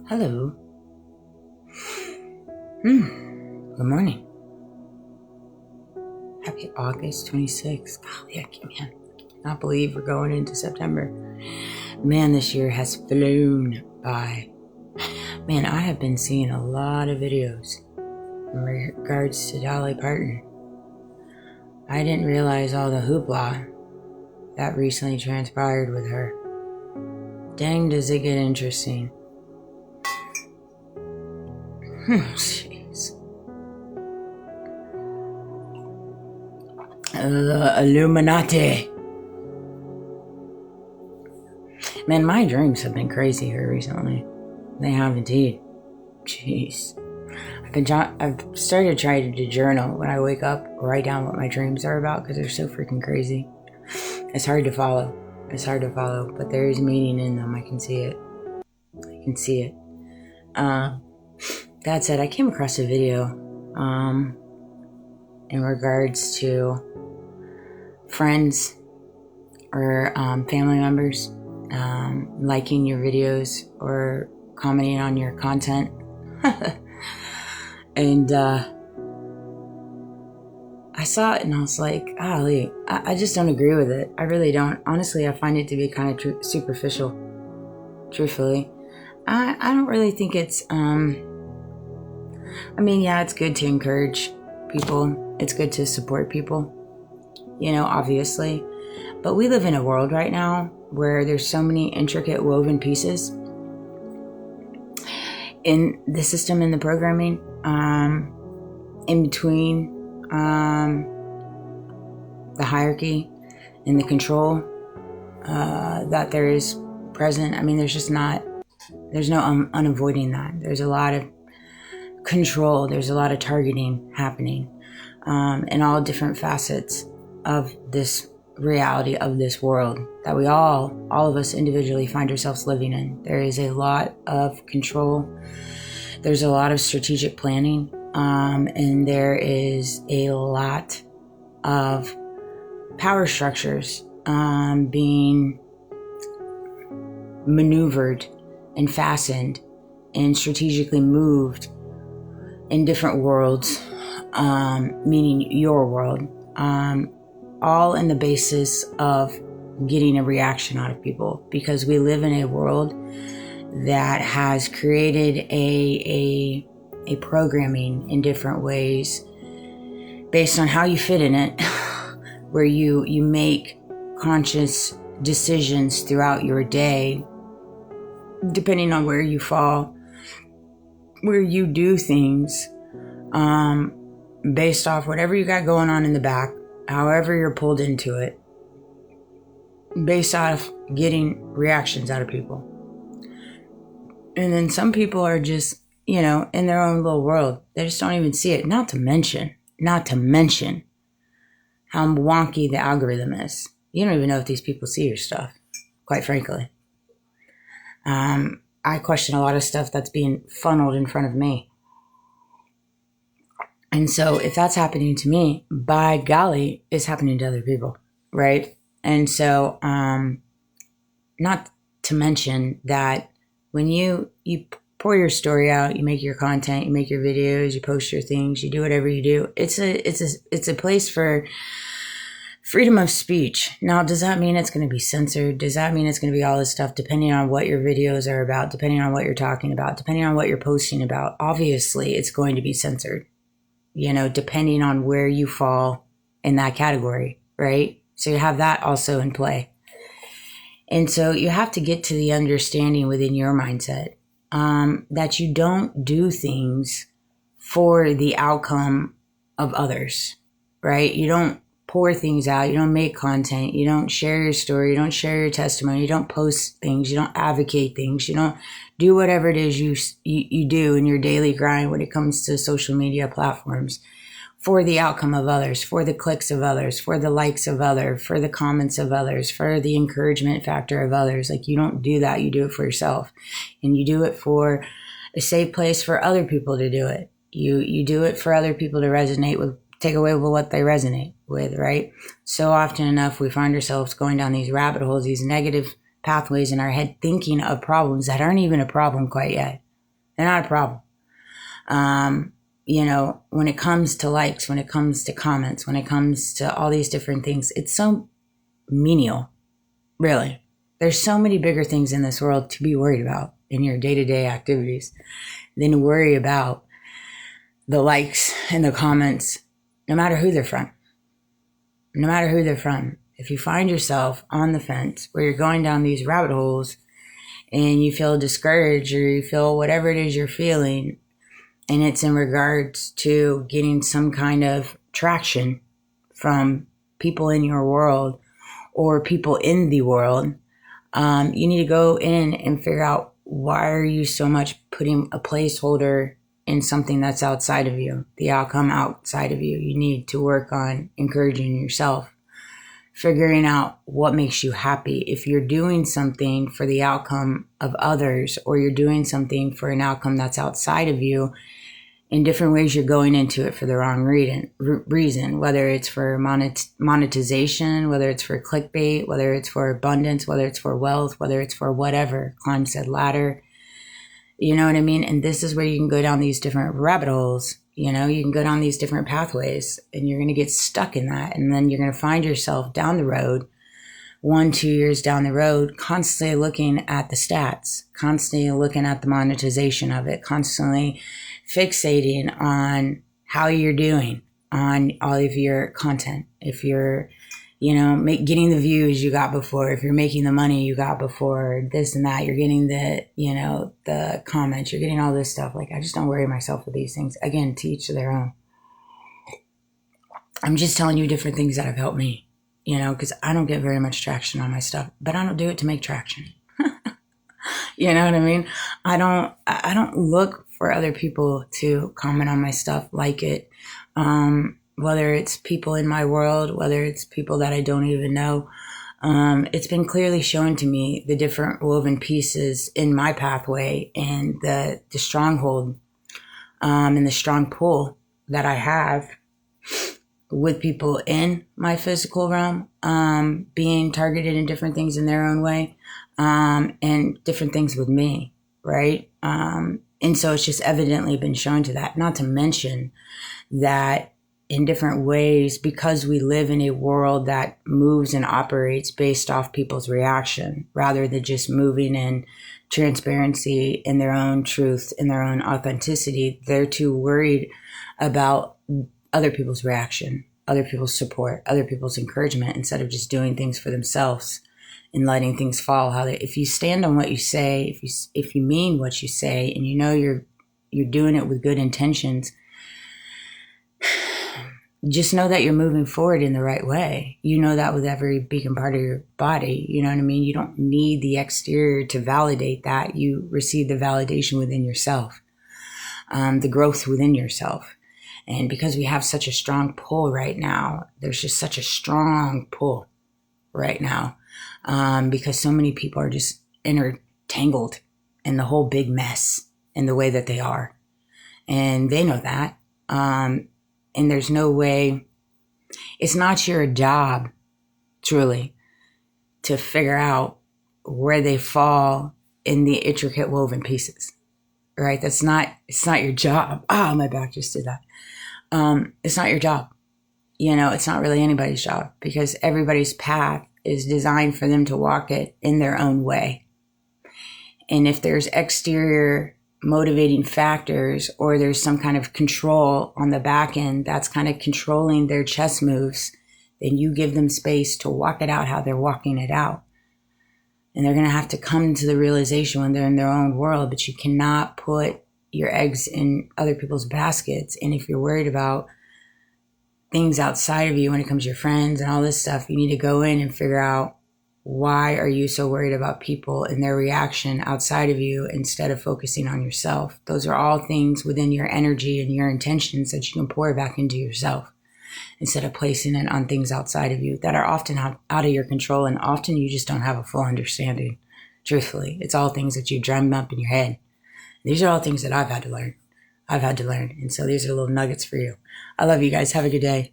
Hello. Good morning. Happy August 26th. Golly, I cannot believe we're going into September. Man, this year has flown by. Man, I have been seeing a lot of videos in regards to Dolly Parton. I didn't realize all the hoopla that recently transpired with her. Dang, does it get interesting. Jeez. Illuminati. Man, my dreams have been crazy here recently. They have indeed. Jeez. I've started trying to journal when I wake up, write down what my dreams are about because they're so freaking crazy. It's hard to follow, but there is meaning in them. I can see it. That said, I came across a video in regards to friends or family members liking your videos or commenting on your content. And I saw it and I was like, golly, I just don't agree with it. I really don't. Honestly, I find it to be kind of superficial, truthfully. I don't really think it's, it's good to encourage people. It's good to support people, obviously. But we live in a world right now where there's so many intricate woven pieces in the system, in the programming, in between the hierarchy and the control that there is present. There's no unavoiding that. There's a lot of control. There's a lot of targeting happening in all different facets of this reality, of this world that we all of us individually find ourselves living in. There is a lot of control. There's a lot of strategic planning, and there is a lot of power structures being maneuvered and fastened and strategically moved in different worlds, meaning your world, all in the basis of getting a reaction out of people, because we live in a world that has created a programming in different ways based on how you fit in it, where you make conscious decisions throughout your day, depending on where you fall, where you do things based off whatever you got going on in the back, however you're pulled into it, based off getting reactions out of people. And then some people are just, in their own little world. They just don't even see it. Not to mention how wonky the algorithm is. You don't even know if these people see your stuff, quite frankly. I question a lot of stuff that's being funneled in front of me. And so if that's happening to me, by golly, it's happening to other people, right? And so not to mention that when you pour your story out, you make your content, you make your videos, you post your things, you do whatever you do, it's a place for freedom of speech. Now, does that mean it's going to be censored? Does that mean it's going to be all this stuff, depending on what your videos are about, depending on what you're talking about, depending on what you're posting about? Obviously, it's going to be censored, depending on where you fall in that category, right? So you have that also in play. And so you have to get to the understanding within your mindset that you don't do things for the outcome of others, right? You don't pour things out. You don't make content. You don't share your story. You don't share your testimony. You don't post things. You don't advocate things. You don't do whatever it is you do in your daily grind when it comes to social media platforms for the outcome of others, for the clicks of others, for the likes of others, for the comments of others, for the encouragement factor of others. Like, you don't do that. You do it for yourself, and you do it for a safe place for other people to do it. You do it for other people to resonate with, take away with what they resonate with, right? So often enough, we find ourselves going down these rabbit holes, these negative pathways in our head, thinking of problems that aren't even a problem quite yet. They're not a problem. When it comes to likes, when it comes to comments, when it comes to all these different things, it's so menial, really. There's so many bigger things in this world to be worried about in your day-to-day activities than to worry about the likes and the comments, no matter who they're from. No matter who they're from. If you find yourself on the fence where you're going down these rabbit holes and you feel discouraged or you feel whatever it is you're feeling, and it's in regards to getting some kind of traction from people in your world or people in the world, you need to go in and figure out, why are you so much putting a placeholder in something that's outside of you, the outcome outside of you? You need to work on encouraging yourself, figuring out what makes you happy. If you're doing something for the outcome of others, or you're doing something for an outcome that's outside of you, in different ways you're going into it for the wrong reason, whether it's for monetization, whether it's for clickbait, whether it's for abundance, whether it's for wealth, whether it's for whatever, climb said ladder. You know what I mean? And this is where you can go down these different rabbit holes. You can go down these different pathways, and you're going to get stuck in that. And then you're going to find yourself down the road, 1-2 years down the road, constantly looking at the stats, constantly looking at the monetization of it, constantly fixating on how you're doing on all of your content. If you're, getting the views you got before, if you're making the money you got before, this and that, you're getting the comments, you're getting all this stuff. Like, I just don't worry myself with these things. Again, to each their own. I'm just telling you different things that have helped me, because I don't get very much traction on my stuff, but I don't do it to make traction. You know what I mean? I don't look for other people to comment on my stuff, like it. Whether it's people in my world, whether it's people that I don't even know. It's been clearly shown to me the different woven pieces in my pathway, and the stronghold and the strong pull that I have with people in my physical realm, being targeted in different things in their own way, and different things with me, right? And so it's just evidently been shown to that. Not to mention that in different ways, because we live in a world that moves and operates based off people's reaction, rather than just moving in transparency, in their own truth, in their own authenticity. They're too worried about other people's reaction, other people's support, other people's encouragement, instead of just doing things for themselves and letting things fall. If you stand on what you say, if you mean what you say, and you're doing it with good intentions, just know that you're moving forward in the right way. You know that with every beacon part of your body. You know what I mean? You don't need the exterior to validate that. You receive the validation within yourself, the growth within yourself. And because we have such a strong pull right now, there's just such a strong pull right now, because so many people are just entangled in the whole big mess in the way that they are. And they know that. And there's no way, it's not your job, truly, to figure out where they fall in the intricate woven pieces, right? It's not your job. My back just did that. It's not your job. It's not really anybody's job, because everybody's path is designed for them to walk it in their own way. And if there's exterior motivating factors, or there's some kind of control on the back end that's kind of controlling their chess moves, then you give them space to walk it out how they're walking it out. And they're going to have to come to the realization when they're in their own world, but you cannot put your eggs in other people's baskets. And if you're worried about things outside of you, when it comes to your friends and all this stuff, you need to go in and figure out, why are you so worried about people and their reaction outside of you instead of focusing on yourself? Those are all things within your energy and your intentions that you can pour back into yourself, instead of placing it on things outside of you that are often out of your control, and often you just don't have a full understanding. Truthfully, it's all things that you drum up in your head. These are all things that I've had to learn. And so these are little nuggets for you. I love you guys. Have a good day.